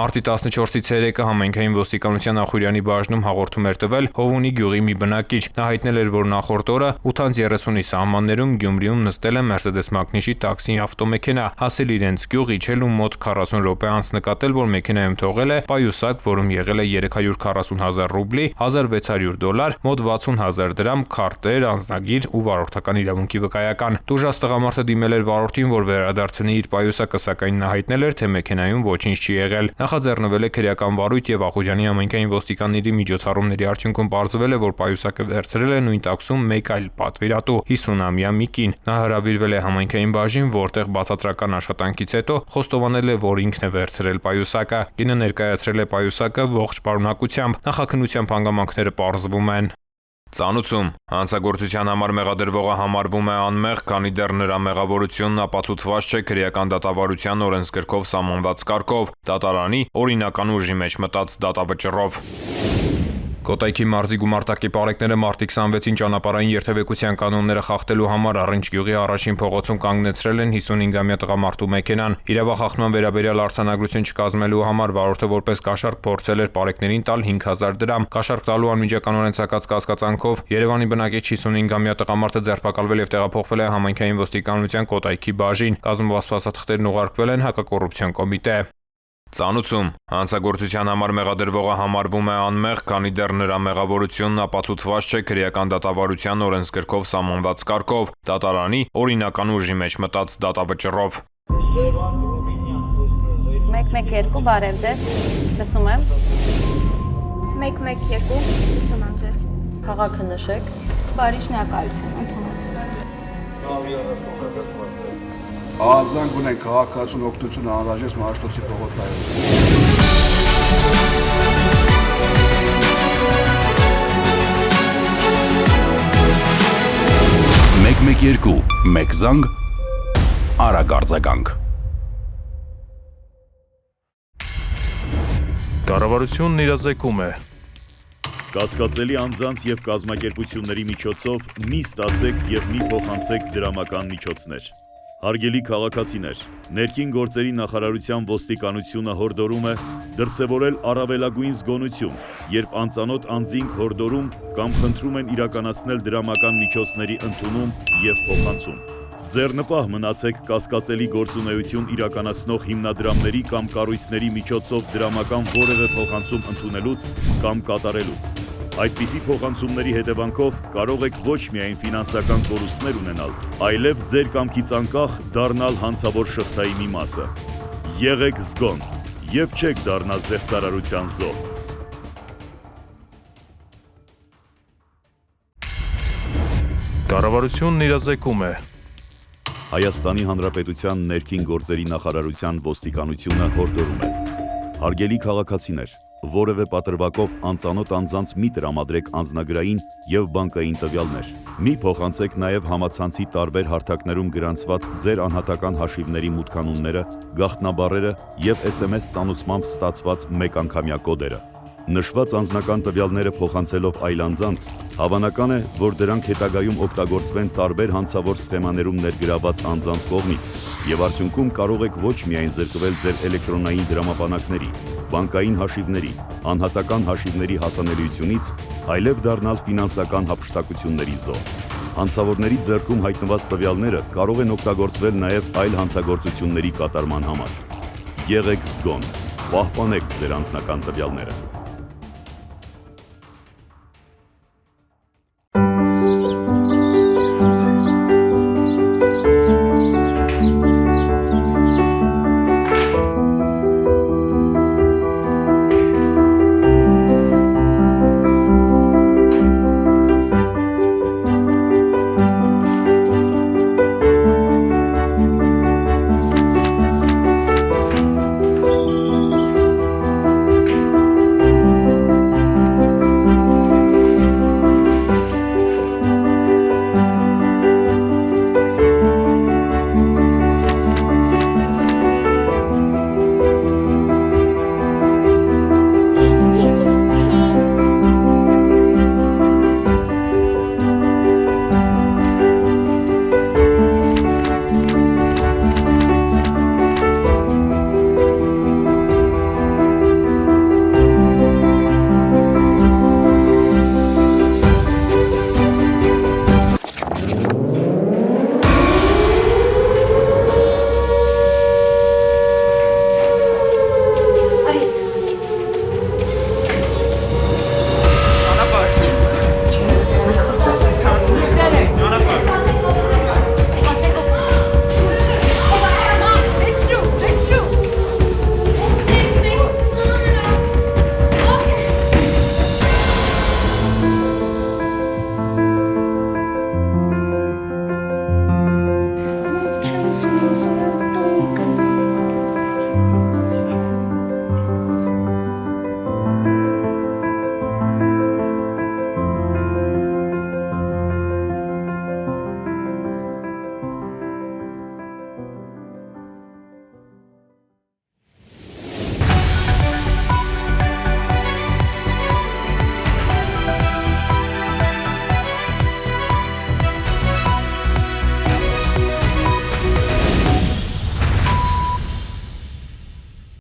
Մարտի 14-ից 3-ը համայնքային ոստիկանության Ախուրյանի բաժնում հաղորդում էր տվել Հովունի գյուղի մի բնակիչ։ Նա հայտնել էր, որ նախորդ օրը 8:30-ի սահմաններում Գյումրիում նստել է Mercedes Magnus-ի տաքսի ավտոմեքենա, հասել իրենց գյուղ, իջել ու մոտ 40 րոպե անց նկատել, որ մեքենայում թողել է պայուսակ, որում եղել է 340,000 ռուբլի, $1,600, մոտ 60,000 դրամ, քարտեր, անձնագիր ու վարորդական իրավունքի վկայական։ Տուժած տղամարդը դիմել էր վարորդին, որ վերադարձնի իր պայուսակը, սակայն նա հայտնել էր, թե մեքենայում ոչինչ չի եղել։ Նախաձեռնվել է քրեական վարույթ եւ Ախուրյանի համայնքային ոստիկանների միջոցառումների արդյունքում պարզվել է, որ պայուսակը վերցրել է նույն տաքսում մեկ այլ պատվիրատու 50-ամյա մի կին։ Նա հրավիրվել է համայնքային բաժին, որտեղ բացատրական աշխատանքից հետո խոստովանել է, որ ինքն է վերցրել պայուսակը։ Կինը ներկայացրել է պայուսակը ողջ պարունակությամբ։ Նախաքննությամբ հանգամանքները պարզվում են։ Ծանուցում հանցագործության համար մեղադրվողը համարվում է անմեղ, քանի դեռ նրա մեղավորությունն ապացուցված չէ քրեական դատավարության օրենսգրքով սահմանված կարգով, դատարանի օրինական ուժի մեջ մտած դատավճռով։ Կոտայքի մարզի գումարտակի պարեկները մարտի 26-ին ճանապարհային երթևեկության կանոնները խախտելու համար Առինջ գյուղի առաջին փողոցում կանգնեցրել են 55-ամյա տղամարդու մեքենան։ Իրավախախտման վերաբերյալ արձանագրություն չկազմելու համար վարորդը որպես կաշառք փորձել էր պարեկներին տալ 5,000 դրամ։ Կաշառք տալու անմիջականորեն ցակած կասկածանքով Երևանի բնակիչ 55-ամյա տղամարդը ձերբակալվել եւ տեղափոխվել է համայնքային ոստիկանության Կոտայքի բաժին։ Կազմված փաստաթղթերն ուղարկվել են հակակոռուպցիոն կոմիտե։ Ծանուցում հանցագործության համար մեղադրվողը համարվում է անմեղ, քանի դեռ նրա մեղավորությունն ապացուցված չէ քրեական դատավարության օրենսգրքով սահմանված կարգով, դատարանի օրինական ուժի մեջ մտած դատավճռով։ 112 բարև ձեզ, լսում եմ։ 112 լսում եմ ձեզ։ Քաղաքը նշեք։ Բարի շնորհակալություն, ընդունած եմ։ Ազանգ ունեն քաղաքացուն օգնություն անհրաժեշտ Մարաշտոցի փողոցայում։ 112 մեկ զանգ արագ արձագանք։ Կառավարությունն իրազեկում է։ Կասկածելի անձանց եւ կազմակերպությունների միջոցով մի ստացեք եւ մի փոխանցեք դրամական միջոցներ։ Հարգելի քաղաքացիներ, ներքին գործերի նախարարության ոստիկանությունը հորդորում է դրսևորել առավելագույն զգոնություն, երբ անծանոթ անձինք հորդորում կամ խնդրում են իրականացնել դրամական միջոցների ընդունում եւ փոխանցում։ Ձեռնպահ մնացեք կասկածելի գործունեություն իրականացնող հիմնադրամների կամ կառույցների միջոցով դրամական որևէ փոխանցում ընդունելուց կամ կատարելուց։ Այդպիսի փոխանցումների հետևանքով կարող եք ոչ միայն ֆինանսական կորուստներ ունենալ, այլև ձեր կամքից անկախ դառնալ հանցավոր շղթայի մի մասը։ Եղեք զգոն եւ չեք դառնա զեղծարարության զոհ։ Կառավարությունն իրազեկում է։ Հայաստանի Հանրապետության ներքին գործերի նախարարության ոստիկանությունը հորդորում է. Հարգելի քաղաքացիներ, որևէ պատրվակով անծանոթ անձանց մի տրամադրեք անձնագրային եւ բանկային տվյալներ։ Մի փոխանցեք նաեւ համացանցի տարբեր հարթակներում գրանցված ձեր անհատական հաշիվների մուտքանունները, գաղտնաբառերը եւ SMS ծանուցմամբ ստացված մեկանգամյա կոդերը։ Նշված անձնական տվյալները փոխանցելով այլ անձանց, հավանական է, որ դրանք հետագայում օգտագործվեն տարբեր հանցավոր սխեմաներում ներգրաված անձանց կողմից, եւ արդյունքում կարող եք ոչ միայն զրկվել ձեր էլեկտրոնային դրամապանակների, բանկային հաշիվների, անհատական հաշիվների հասանելիությունից, այլև դառնալ ֆինանսական հափշտակությունների զոհ։ Հանցավորների ձեռքում հայտնված տվյալները կարող են օգտագործվել նաեւ այլ հանցագործությունների կատարման համար։ Եղեք զգոն, պահպանեք ձեր անձնական տվյալները։